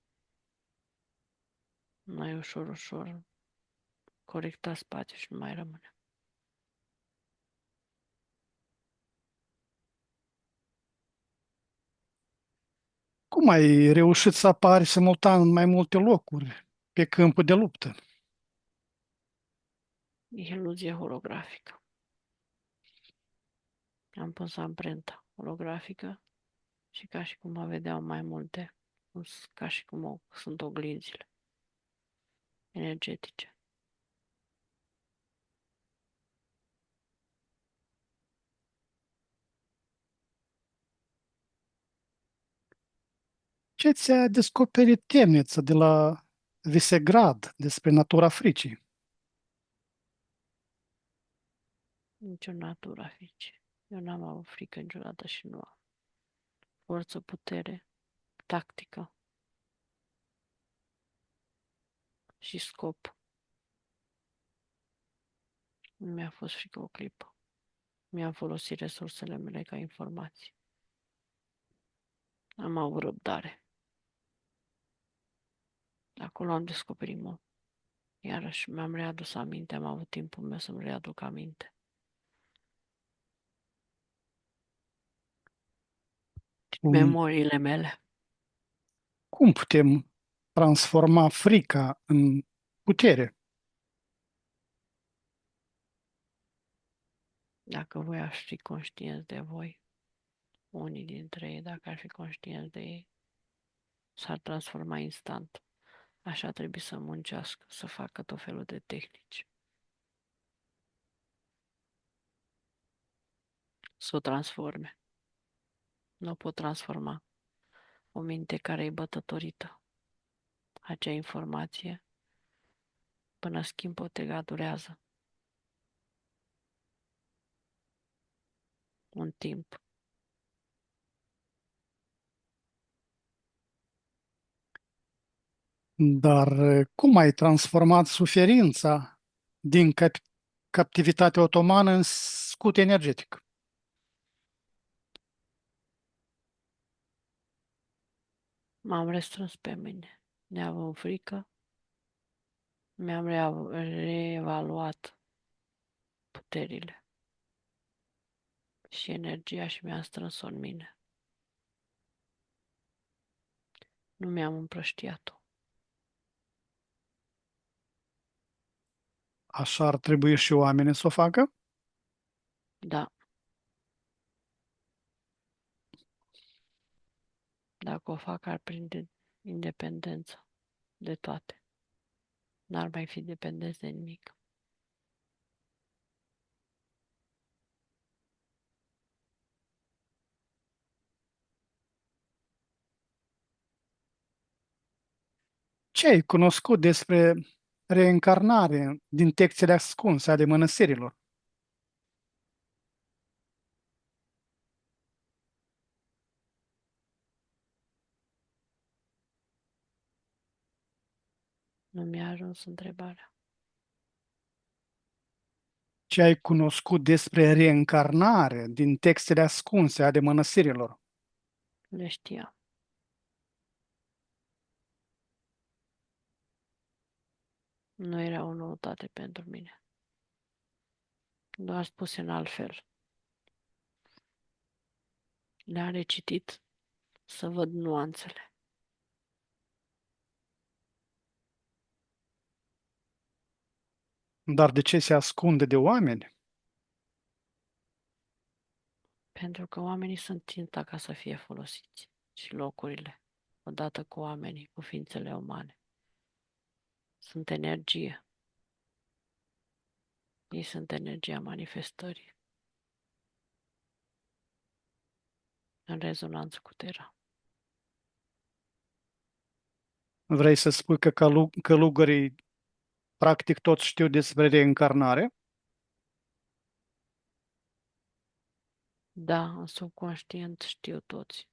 Noi ușor, ușor corecta spațiul și nu mai rămâne. Cum ai reușit să apari simultan în mai multe locuri pe câmpul de luptă? Iluzie holografică. Am pus amprenta holografică și ca și cum mă vedeau mai multe, ca și cum sunt oglinzile energetice. Ce ți-a descoperit temnița de la Visegrad despre natura fricii? Nici o natură fici. Eu n-am avut frică niciodată și nu am. Forță, putere, tactică și scop. Nu mi-a fost frică o clipă. Mi-am folosit resursele mele ca informații. Am avut răbdare. Acolo am descoperit mult. Iarăși mi-am readus aminte, am avut timpul meu să-mi readuc aminte. Cum, Memoriile mele. cum putem transforma frica în putere? Dacă voi aș fi conștienți de voi, unii dintre ei, dacă ar fi conștienți de ei, s-ar transforma instant. Așa trebuie să muncească, să facă tot felul de tehnici. Să o transforme. Nu o pot transforma. O minte care e bătătorită. Acea informație, până schimb potega, durează un timp. Dar cum ai transformat suferința din captivitatea otomană în scut energetic? M-am restrâns pe mine. Neavând frică, mi-am reevaluat puterile și energia și mi-am strâns-o în mine. Nu mi-am împrăștiat-o. Așa ar trebui și oamenii să o facă? Da, dacă o fac, ar prinde independență de toate. N-ar mai fi dependenți de nimic. Ce ai cunoscut despre reîncarnare din textele ascunse ale mănăstirilor? Nu mi-a ajuns întrebarea. Ce ai cunoscut despre reîncarnare din textele ascunse ale mănăstirilor? Le știam. Nu era o noutate pentru mine. Doar spuse în altfel. Le-am recitit să văd nuanțele. Dar de ce se ascunde de oameni? Pentru că oamenii sunt ținta ca să fie folosiți și locurile. odată cu oamenii, cu ființele umane. Sunt energie. Ei sunt energia manifestării, în rezonanță cu Terra. Vrei să spui că călugării practic tot știu despre reîncarnare? Da, în subconștient știu toți.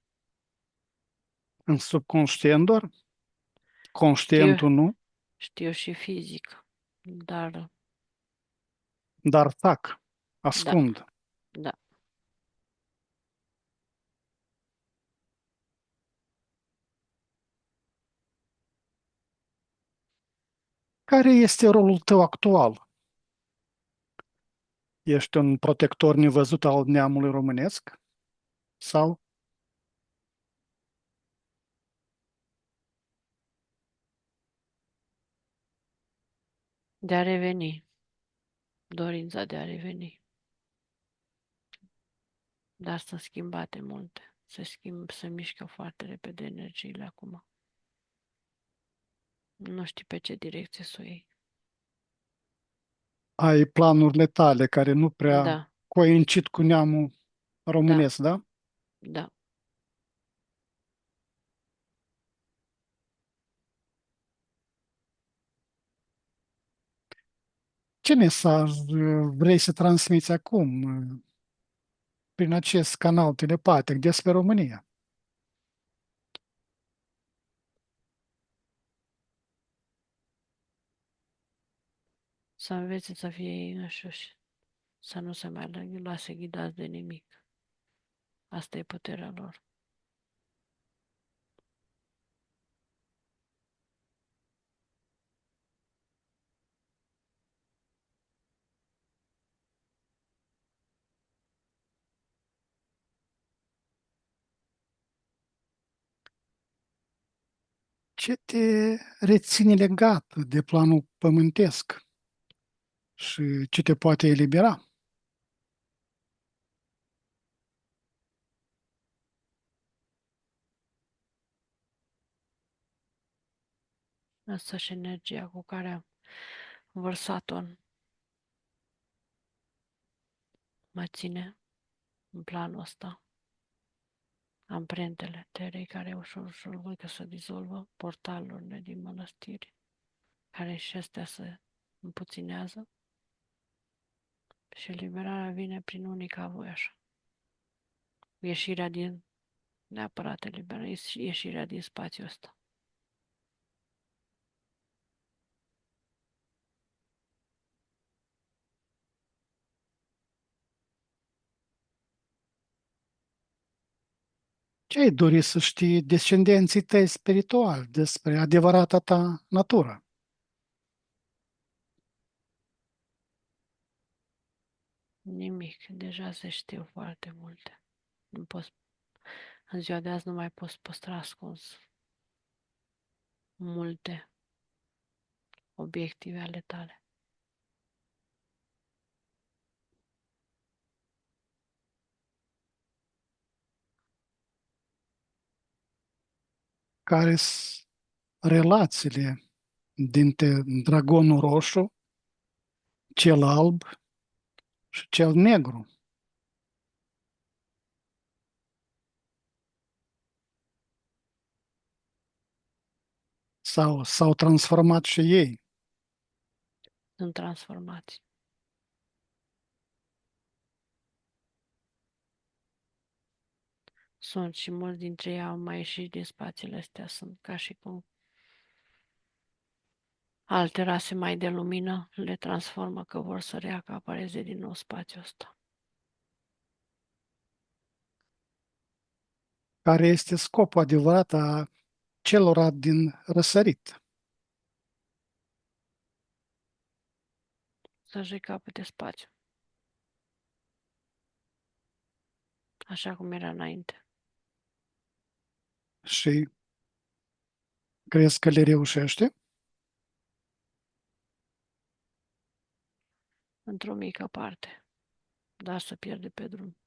În subconștient doar? Știu, Conștientul nu, știu și fizic, dar dar tac, da, ascund. da. Care este rolul tău actual? Ești un protector nevăzut al neamului românesc? Sau De a reveni, dorința de a reveni. Dar sunt schimbate multe. Se mișcă foarte repede energiile acum. Nu știi pe ce direcție să o iei. ai planurile tale care nu prea Da, coincid cu neamul da, românesc, da? da. Ce mesaj vrei să transmiți acum prin acest canal telepatic despre România? Să învețe să fie ei înșiși. Să nu se mai lase ghidați de nimic. Asta e puterea lor. Ce te reține legat de planul pământesc și ce te poate elibera? Asta și energia cu care am vărsat-o mă ține în planul ăsta. Amprentele terei care ușor, ușor văd că se dizolvă, portalurile din mănăstiri, care și astea se împuținează și eliberarea vine prin unica voie așa. Ieșirea din, neapărat eliberarea, ieșirea din spațiul ăsta. Ce ai dori să știi descendenții tăi spirituali despre adevărata ta natură? Nimic, deja se știu foarte multe. Nu poți, în ziua de azi nu mai poți păstra ascuns multe obiective ale tale. Care sunt relațiile dintre dragonul roșu, cel alb și cel negru? Sau s-au transformat și ei? Sunt transformați. Sunt și mulți dintre ei au mai ieșit din spațiile astea. Sunt ca și cum alte rase mai de lumină le transformă că vor să reacapareze din nou spațiul ăsta. Care este scopul adevărat a celor din răsărit? Să-și recapete spațiu, așa cum era înainte. Și crezi că le reușește? Într-o mică parte, dar să pierde pe drum.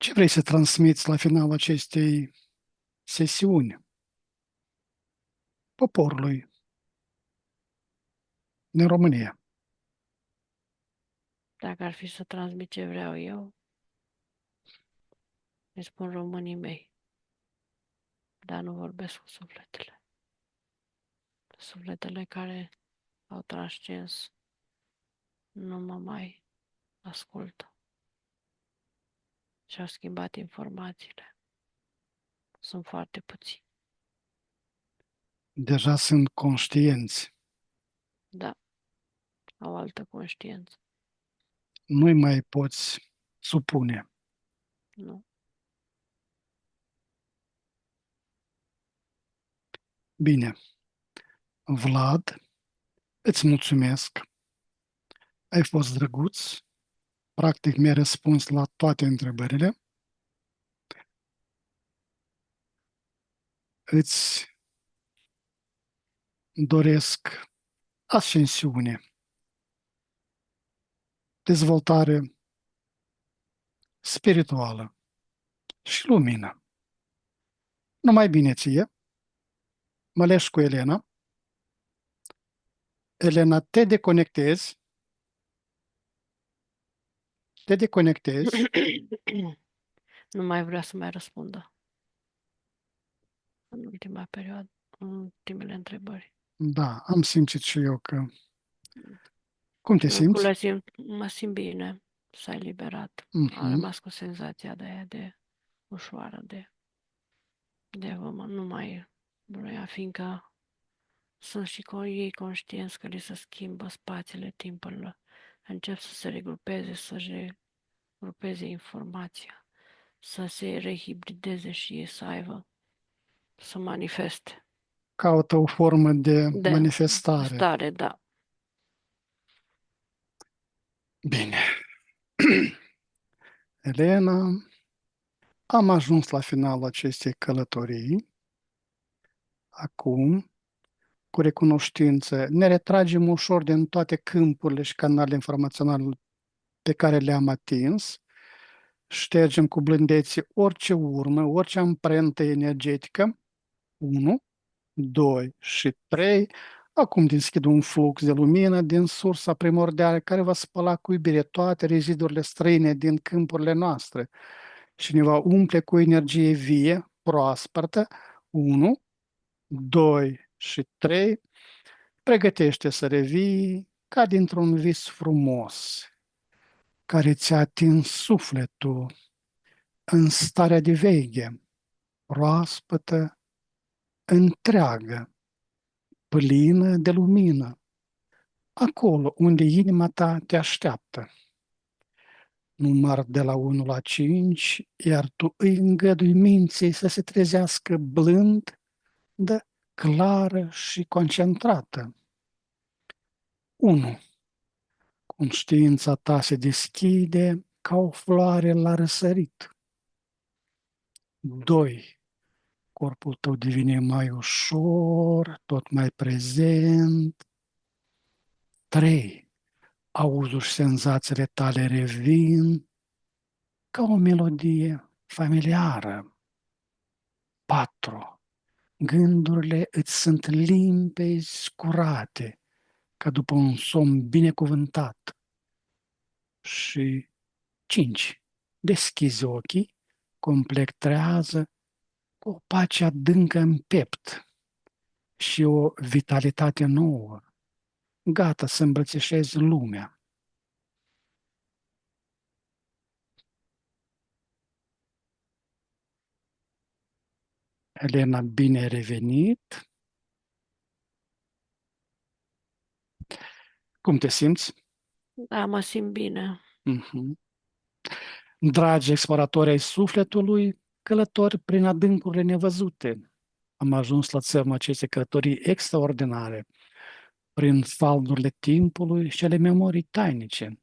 Ce vrei să transmiți la finalul acestei sesiuni poporului din România? Dacă ar fi să transmit ce vreau eu, îi spun românii mei, dar nu vorbesc cu sufletele. Sufletele care au transcens nu mă mai ascultă și au schimbat informațiile. Sunt foarte puțini. Deja sunt conștienți. Da, au altă conștiință. Nu-i mai poți supune. Nu. Bine, Vlad, îți mulțumesc. Ai fost drăguț. Practic mi-ai răspuns la toate întrebările. Îți doresc ascensiune, dezvoltare spirituală și lumină. Numai bine ție, mă leși cu Elena. Elena, te deconectezi. Nu mai vrea să mai răspundă în ultima perioadă, în ultimele întrebări. Da, am simțit și eu că... Cum te simți? Mă simt bine, s-a eliberat. Am Mhm. rămas cu senzația de aia de ușoară, de vămă. Nu mai vroia, fiindcă sunt și ei conștienți că li se schimbă spațiile, timpurile. Încep să se regrupeze, să-și regrupeze informația, să se rehibrideze și ei să aibă, să manifeste. Caută o formă de De manifestare. stare, da. Bine. Elena, am ajuns la finalul acestei călătorii. Acum, cu recunoștință, ne retragem ușor din toate câmpurile și canalele informaționale pe care le-am atins, ștergem cu blândețe orice urmă, orice amprentă energetică. 1, 2 și 3. Acum deschid un flux de lumină din sursa primordială care va spăla cu iubire toate rezidurile străine din câmpurile noastre și ne va umple cu energie vie, proaspătă. 1, 2 și 3. Pregătește să revii ca dintr-un vis frumos care ți-a atins sufletul în starea de veche, proaspătă, întreagă, plină de lumină, acolo unde inima ta te așteaptă. Număr de la 1 la 5, iar tu îi îngădui minții să se trezească blând, de clară și concentrată. 1. Conștiința ta se deschide ca o floare la răsărit. 2. Corpul tău devine mai ușor, tot mai prezent. 3. Auzul și senzațiile tale revin ca o melodie familiară. 4. Gândurile îți sunt limpezi, curate, ca după un somn binecuvântat. Și 5. Deschizi ochii, complet trează, cu o pace adâncă în piept și o vitalitate nouă, gata să îmbrățișezi lumea. Elena, bine ai revenit. Cum te simți? Da, mă simt bine. Mhm. Dragi exploratori ai sufletului, călători prin adâncurile nevăzute, am ajuns la țărmul acestei călătorii extraordinare, prin faldurile timpului și ale memoriei tainice.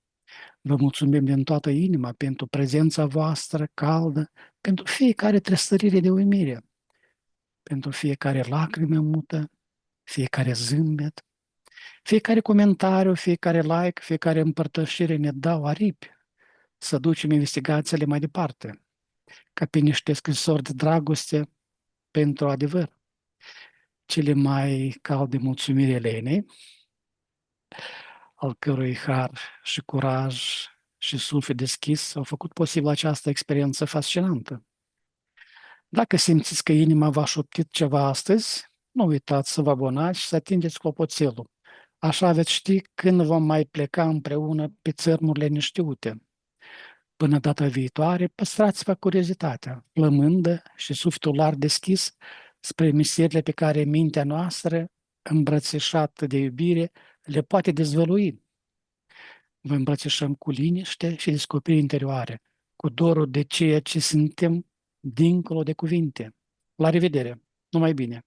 Vă mulțumim din toată inima pentru prezența voastră caldă, pentru fiecare tresărire de uimire, pentru fiecare lacrimă mută, fiecare zâmbet, fiecare comentariu, fiecare like, fiecare împărtășire ne dau aripi să ducem investigațiile mai departe. ca pe niște scrisori de dragoste pentru adevăr. Cele mai calde mulțumiri Elenei, al cărui har și curaj și suflet deschis au făcut posibil această experiență fascinantă. Dacă simțiți că inima v-a șoptit ceva astăzi, nu uitați să vă abonați și să atingeți clopoțelul. Așa veți ști când vom mai pleca împreună pe țărmurile neștiute. Până data viitoare, păstrați-vă curiozitatea, flămândă și sufletul larg deschis spre misterile pe care mintea noastră, îmbrățișată de iubire, le poate dezvălui. Vă îmbrățișăm cu liniște și descoperiri interioare, cu dorul de ceea ce suntem dincolo de cuvinte. La revedere! Numai bine!